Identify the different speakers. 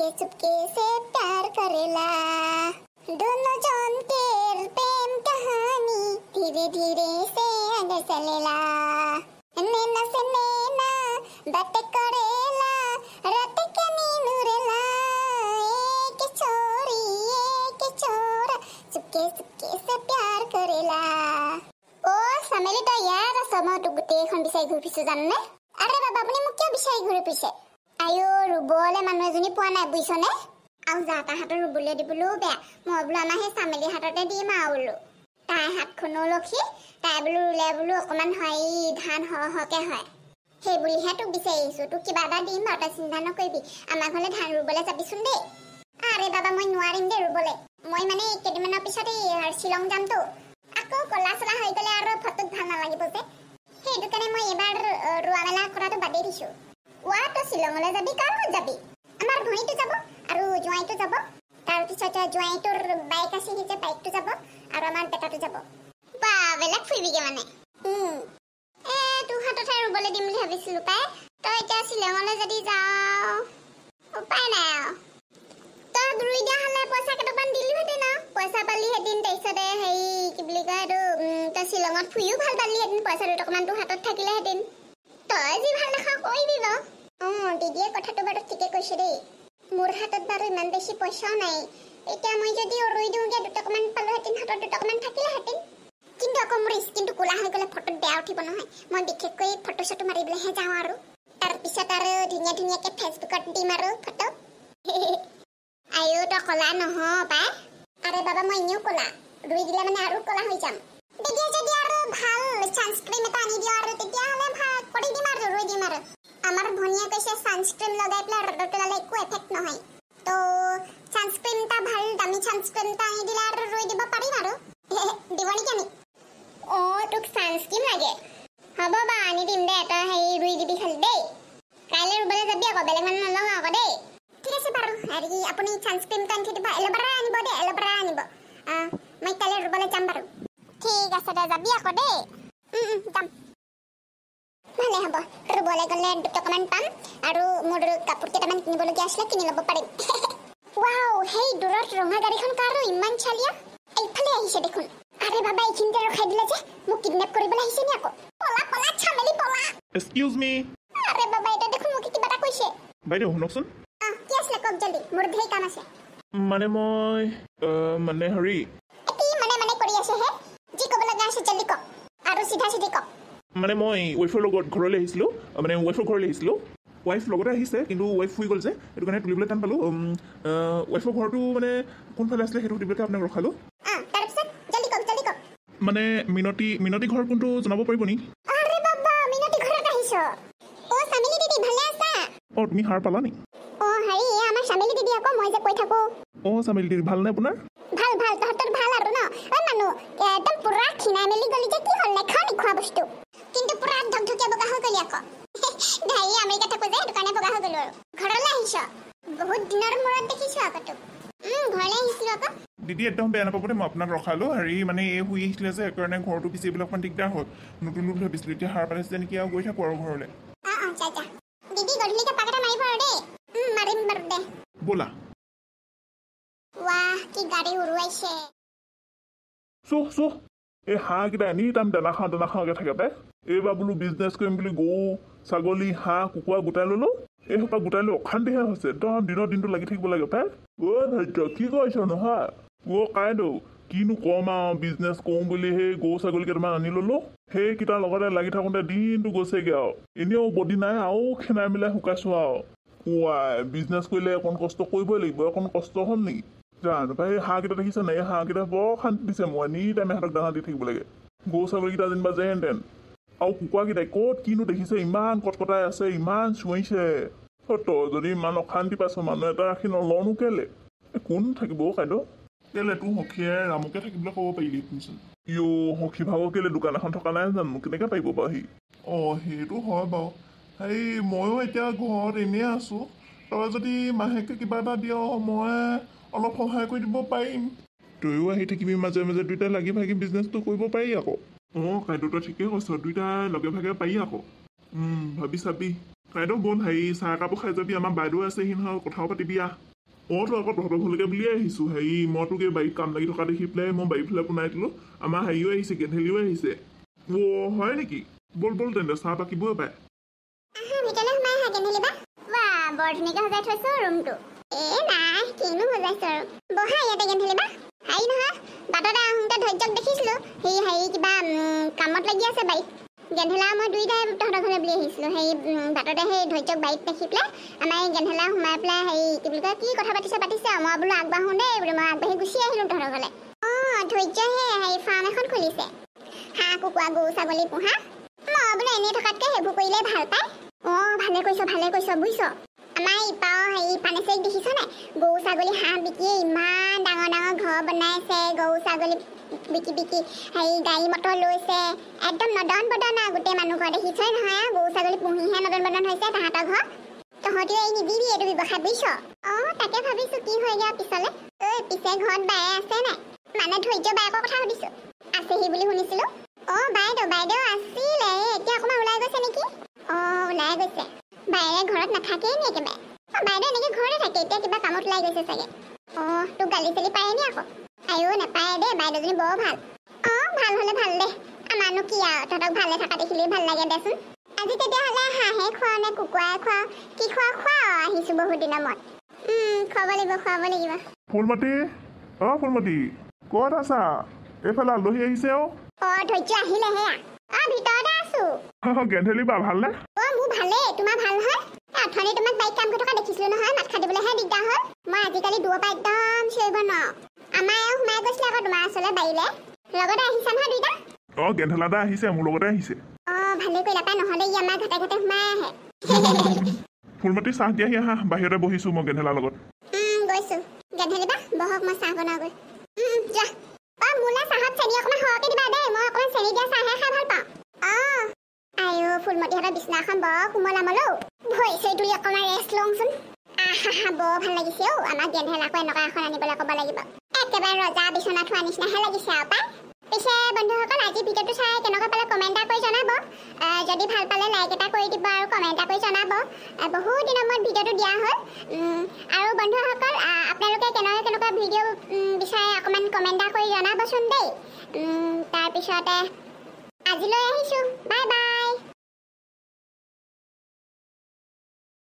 Speaker 1: चुपके से प्यार करेला दोनों जन के प्रेम कहानी धीरे धीरे से आगे चलेला नैना से नैना बातें करेला रात के नींदुरेला एक छोरा चुपके चुपके से प्यार करेला ओ सामेली तो यार समय तो गोटेইখন বিচাৰি ঘূৰি ফুৰিছো জাননে আৰে বাবা আপুনি মোক কিয় বিচাৰি ঘূৰি ফুৰিছে আয়ো ৰুবলে মানুহ এজনী পোৱা নাই বুইছনে আৰু জাতা হাতৰ ৰুবলে দিবলৈও বেয়া মই বোলো আমাৰ সেই চামেলি হাততে দিম আৰু বোলো তাই হাতখনো লক্ষী তাই বোলো ৰুলে বোলো অকণমান হয় ধান হকে হয় সেই বুলিহে তোক বিচাৰি আহিছো তোক কিবা এটা দিম আৰু তই চিন্তা নকৰিবি আমাৰ ঘৰলে ধান ৰুবলে যাবিচোন দেই আৰে বাবা মই নোৱাৰিম দেই ৰুবলে মই মানে কেইদিনমানৰ পিছত শ্বিলং যামতো আকৌ কলা চলা হৈ গ'লে আৰু ফটোত ভাল নালাগিব যে সেইটো কাৰণে মই এবাৰ ৰোৱা মেলা কৰাটো বাদেই দিছো তো শ্বিলঙলৈ যাবি কাৰ লগত যাবি আমাৰ ভনীটো যাব আৰু জোঁৱাইটো যাব তাৰপিছত জোঁৱাইটোৰ বাইক আছে যে বাইকটো যাব আৰু আমাৰ বেটাটো যাব বা বেলেগ ফুৰিবিগে মানে তোৰ হাতত ৰুবলৈ দিম বুলি ভাবিছিলো পাই তই এতিয়া শ্বিলঙলৈ যদি যাওঁ উপায় নাই আৰু তই ৰুই দিয়া হ'লে পইচা কেইটামান দিলিহেঁতেন আৰু পইচা পালিহেঁতেন তাৰপিছতে হেৰি কি বুলি কয় এইটো তই শ্বিলঙত ফুৰিও ভাল পালিহেঁতেন পইচা দুটকামান তোৰ হাতত থাকিলেহেঁতেন তই যি ভাল দেখা কৰিবি বাৰু দিদিয়ে কথাটো বাৰু ঠিকে কৈছে দেই মোৰ হাতত বাৰু ইমান বেছি পইচাও নাই এতিয়া মই যদি ৰুই দিওঁগে দুটকামান পালোহেঁতেন হাতত দুটকামান থাকিলেহেঁতেন কিন্তু আকৌ মোৰ স্কিনটো ক'লা হৈ গ'লে ফটোত বেয়া উঠিব নহয় মই বিশেষকৈ ফটো চটো মাৰিবলৈহে যাওঁ আৰু তাৰপিছত আৰু ধুনীয়া ধুনীয়াকৈ ফেচবুকত দিম আৰু ফটো আয়ো তই ক'লা নহয় পাই আৰে বাবা মই এনেও ক'লা ৰুই দিলে মানে আৰু ক'লা হৈ যাম দিদিয়ে যদি আৰু ভাল ছানস্ক্ৰীম এটা আনি দিওঁ আৰু তেতিয়াহ'লে ভাল কৰি দিম আৰু ৰুই দিম আৰু আমাৰ ভনীয়ে কৈছে ছানস্ক্ৰীম লগাই পেলাই ৰ'দত পেলালে একো এফেক্ট নহয় তো ছানস্ক্ৰীম এটা ভাল দামী ছানস্ক্ৰীম এটা আনি দিলে আৰু ৰুই দিব পাৰিম আৰু দিব নেকি আমি তোক ছানস্ক্ৰীম লাগে হ'ব বা আনি দিম দে তই হেৰি ৰুই দিবি খালি দেই কাইলৈ ৰুবলৈ যাবি আকৌ বেলেগ মানুহ নলওঁ আকৌ দেই ঠিক আছে বাৰু হেৰি আপুনি ছানস্ক্ৰীমটো আনি থৈ দিব এল'ভেৰা আনিব দেই এল'ভেৰা আনিব মই কাইলৈ ৰুবলৈ যাম বাৰু ঠিক আছে দে যাবি আকৌ দেই যাম ভালে হ'ব ৰুবলৈ গ'লে দুটকামান পাম আৰু মোৰ কাপোৰ কেইটামান কিনিবলগীয়া আছিলে কিনি ল'ব পাৰিম ৱাও সেই দূৰত ৰঙা গাড়ীখন কাৰো ইমান চালিয়া এইফালে আহিছে দেখোন আৰে বাবা এইখিনিতে ৰখাই দিলে যে মোক কিডনেপ কৰিবলৈ আহিছে নি আকৌ পলা পলা চামেলি পলা
Speaker 2: এক্সকিউজ মি
Speaker 1: আৰে বাবা এটা দেখোন মোক কিবা এটা কৈছে
Speaker 2: বাইদেউ শুনকচোন
Speaker 1: কি আছিলে কওক জলদি মোৰ ধেৰ কাম আছে
Speaker 2: মানে মই মানে হেৰি
Speaker 1: কি মানে কৰি আছে হে যি ক'ব লগা আছে জলদি কওক আৰু চিধা চিধি কওক
Speaker 2: মানে মই ৱাইফৰ লগত ঘৰলৈ আহিছিলোঁ মানে ৱাইফৰ ঘৰলৈ আহিছিলোঁ ৱাইফ লগতে আহিছে কিন্তু ৱাইফ শুই গ'ল যে সেইটো কাৰণে তুলিবলৈ টান পালোঁ ৱাইফৰ ঘৰটো মানে কোনফালে আছিলে সেইটো সুধিবলৈ আপোনাক ৰখালোঁ
Speaker 1: তাৰপিছত জলদি কওক
Speaker 2: মানে মিনতি ঘৰ কোনটো জনাব পাৰিব নি
Speaker 1: আৰে বাবা মিনতি ঘৰত আহিছ চামেলি দিদি ভালে আছা
Speaker 2: তুমি সাৰ পালা নি
Speaker 1: হেৰি আমাৰ চামেলি দিদি আকৌ মই যে কৈ থাকো
Speaker 2: চামেলি দিদি ভালনে আপোনাৰ
Speaker 1: ভাল তহঁতৰ ভাল আৰু ন মানুহ একদম পুৰা খিনাই মেলি গলি যে কি হ'ল নেখাও নি খোৱা বস্তু কিন্তু পুৰা ধকধকীয়া বগা হৈ গলি আকৌ ভাই আমেৰিকা থাকো যে সেইটো কাৰণে বগা হৈ গলো আৰু ঘৰলৈ আহিছ বহুত দিনৰ মূৰত দেখিছো আকৌ তোক ঘৰলৈ আহিছিলো আকৌ
Speaker 2: দিদি একদম বেয়া নাপাব মই আপোনাক ৰখালোঁ হেৰি মানে এই শুই আহিছিলে যে সেইকাৰণে ঘৰটো পিচিবলৈ অকণমান দিগদাৰ হ'ল নতুন ভাবিছিলোঁ এতিয়া সাৰ পাইছে নেকি আৰু গৈ থাকোঁ আৰু ঘৰলৈ
Speaker 1: যা দিদি গধূলিকে পাক এটা মাৰিব আৰু দেই মাৰিম বাৰু দে
Speaker 2: ব'লা
Speaker 1: ৱাহ কি গাড়ী উৰুৱাইছে
Speaker 2: চোহ এই হাঁহকেইটা এনি টাইম দানা খাওঁকৈ থাকে পাই এইবাৰ বোলো বিজনেছ কৰিম বুলি গৰু ছাগলী হাঁহ কুকুৰা গোটাই ল'লোঁ এই সোপা গোটাই লৈ অশান্তিহে হৈছে একদম দিনটো লাগি থাকিব লাগে পাই ভাগ্য কি কৈছ নহয় কাইদেউ কিনো কম আৰু বিজনেছ কৰোঁ বুলি সেই গৰু ছাগলী কেইটামান আনি ল'লোঁ সেইকেইটাৰ লগতে লাগি থাকোঁতে দিনটো গৈছেগৈ আৰু এনেও বডি নাই আৰু খেনাই মিলাই শুকাইছোঁ আৰু বিজনেছ কৰিলে অকণ কষ্ট কৰিবই লাগিব অকণ কষ্ট হ'ল নেকি জানো পাই এই হাঁহকেইটা দেখিছে নাই এই হাঁহকেইটা বৰ শান্তি দিছে মই এনি টাইমে সিহঁতক দানা দি থাকিব লাগে গৰু ছাগলীকেইটা যেনিবা যেন তেন আৰু কুকুৰাকেইটাই ক'ত কিনো দেখিছে ইমান কটকটাই আছে ইমান চিঞৰিছে তই যদি ইমান অশান্তি পাইছ মানুহ এটা ৰাখি নলওঁনো কেলে কোন থাকিব কাইদেউ কেলে তোৰ সখীয়ে ৰামুকে থাকিবলৈ ক'ব পাৰিলি শুনচোন সখী ভাগৰ কেলে দোকান এখন থকা নাই জানো কেনেকৈ পাৰিব বাৰু সি সেইটো হয় বাৰু হেৰি ময়ো এতিয়া ঘৰত এনেই আছোঁ তই যদি মাহেকে কিবা এটা দিয় মই অলপ সহায় কৰি দিব পাৰিম তয়ো আহি থাকিবি মাজে মাজে দুইটাই লাগি ভাগি বিজনেছটো কৰিব পাৰি আকৌ কাইদেউ তই ঠিকেই কৈছ দুইটাই লগে ভাগে পাৰি আকৌ ভাবি চাবি কাইদেউ ব'ল হেৰি চাহ একাপো খাই যাবি আমাৰ বাইদেউ আছে সি নহয় কথাও পাতিবি মইতো আকৌ তহঁতৰ ঘৰলৈকে বুলিয়ে আহিছোঁ হেৰি মই তোক এই বাৰীত কাম লাগি থকা দেখি পেলাই মই বাৰী ফালে পোনাই দিলোঁ আমাৰ হেৰিও আহিছে গেন্ধেলিও আহিছে অ' হয় নেকি বল বল তেন্তে চাহ পাকিবই পায়
Speaker 1: ভিতৰলৈ সোমাই আহা গেন্ধেলি বা বৰ ধুনীয়াকৈ সজাই থৈছো ৰুমটো নাই কিনো সজাইছো আৰু বহা ইয়াতে গেন্ধেলি বা হেৰি নহয় বাটতে আহোঁতে ধৈৰ্যক দেখিছিলো হেৰি কিবা কামত লাগি আছে বাৰীত গেন্ধেলা মই দুইটাই তহঁতৰ ঘৰলৈ বুলি আহিছিলোঁ সেই বাটতে সেই ধৈৰ্যক বাৰীত দেখি পেলাই আমাৰ এই গেন্ধেলা সোমাই পেলাই হেৰি কি বুলি কয় কি কথা পাতিছে মই বোলো আগবাঢ়োঁ দেই বোলো মই আগবাঢ়ি গুচি আহিলোঁ তহঁতৰ ঘৰলৈ ধৈৰ্যই হেৰি ফাৰ্ম এখন খুলিছে হাঁহ কুকুৰা গৰু ছাগলী পোহা মই বোলো এনেই থকাতকৈ সেইবোৰ কৰিলে ভাল পায় ভালে কৈছ বুজিছ আমাৰ ইপাও হেৰি পানেশ্বৰীক দেখিছ নাই গৰু ছাগলী হাঁহ বিকিয়ে ইমান ডাঙৰ ডাঙৰ ঘৰ বনাইছে গৰু ছাগলী বিকি হেৰি গাড়ী মটৰ লৈছে একদম নদন বদন গোটেই মানুহ ঘৰ দেখিছই নহয় গৰু ছাগলী পুহিহে নদন বদন হৈছে তাহাঁতৰ ঘৰ তহঁতিও এই নিদিবি এইটো ব্যৱসায় বুজিছ তাকে ভাবিছো কি হয়গৈ পিছলে পিছে ঘৰত বায়ে আছে নাই মানে ধৈৰ্য বায়েকৰ কথা সুধিছো আছেহি বুলি শুনিছিলো বাইদেউ আছিলে এতিয়া অকণমান ওলাই গৈছে নেকি ওলাই গৈছে বাইৰে ঘৰত নাথাকেই নি একেবাৰে বাইদেউ এনেকে ঘৰতে থাকে এতিয়া কিবা কামত ওলাই গৈছে চাগে তোক গালি চালি পাৰে নি আকৌ আইও নাপায় দেই বাইদেউজনী বৰ ভাল ভাল হ'লে ভাল দে আমাৰনো কি আৰু তহঁতক ভালে থকা দেখিলেই ভাল লাগে দেচোন আজি তেতিয়াহ'লে হাঁহে খোৱাও নে কুকুৰাই খোৱাও কি খোৱা আহিছো বহুত দিনৰ মূৰত খুৱাব লাগিব
Speaker 2: ফুলমতি ফুলমতি ক'ত আছা এইফালে আলহী আহিছে
Speaker 1: ধৈৰ্য আহিলে হেয়া ভিতৰতে আছো
Speaker 2: গেন্ধেলি বা ভালনে
Speaker 1: মোৰ ভালেই তোমাৰ ভাল নহয় অথনি তোমাক বাইক কাম কৰি থকা দেখিছিলো নহয় মাত খাটিবলৈহে দিগদাৰ হ'ল মই আজিকালি দূৰৰ পৰা একদম চিঞৰিব নোৱাৰো আমাৰ সোমাই গৈছিলে আকৌ তোমাৰ ওচৰলৈ বাৰীলে লগতে আহিছা নহয় দুইটা
Speaker 2: গেন্ধেলা দা আহিছে মোৰ লগতে আহিছে
Speaker 1: ভালেই কৰিলা পাই নহ'লে ই আমাৰ ঘাটে সোমাই আহে
Speaker 2: ফুলমতি চাহ দিয়াহি আহা বাহিৰতে বহিছো মই গেন্ধেলাৰ লগত
Speaker 1: গৈছো গেন্ধেলি বা বহক মই চাহ বনাওগৈ যোৱা মোলৈ চাহত চেনি অকণমান সৰহকৈ দিবা দেই মই অকণমান চেনি দিয়া চাহে খাই ভাল পাওঁ আইও ফুলমতিহঁতৰ বিচনাখন বৰ কোমল আমলো ভৰি চৰি তুলি অকণমান ৰেষ্ট লওঁচোন বৰ ভাল লাগিছে আমাৰ গেন্ধেলাকো এনেকুৱা এখন আনিবলৈ ক'ব লাগিব একেবাৰে ৰজা বিচনা থোৱা নিচিনাহে লাগিছে আৰু পাই পিছে বন্ধুসকল আজি ভিডিঅ'টো চাই কেনেকুৱা পালে কমেণ্ট এটা কৰি জনাব যদি ভাল পালে লাইক এটা কৰি দিব আৰু কমেণ্ট এটা কৰি জনাব বহুত দিনৰ মূৰত ভিডিঅ'টো দিয়া হ'ল আৰু বন্ধুসকল আপোনালোকে কেনেকুৱা ভিডিঅ' বিচাৰে অকণমান কমেণ্ট এটা কৰি জনাবচোন দেই তাৰপিছতে আজিলৈ আহিছোঁ বাই বাই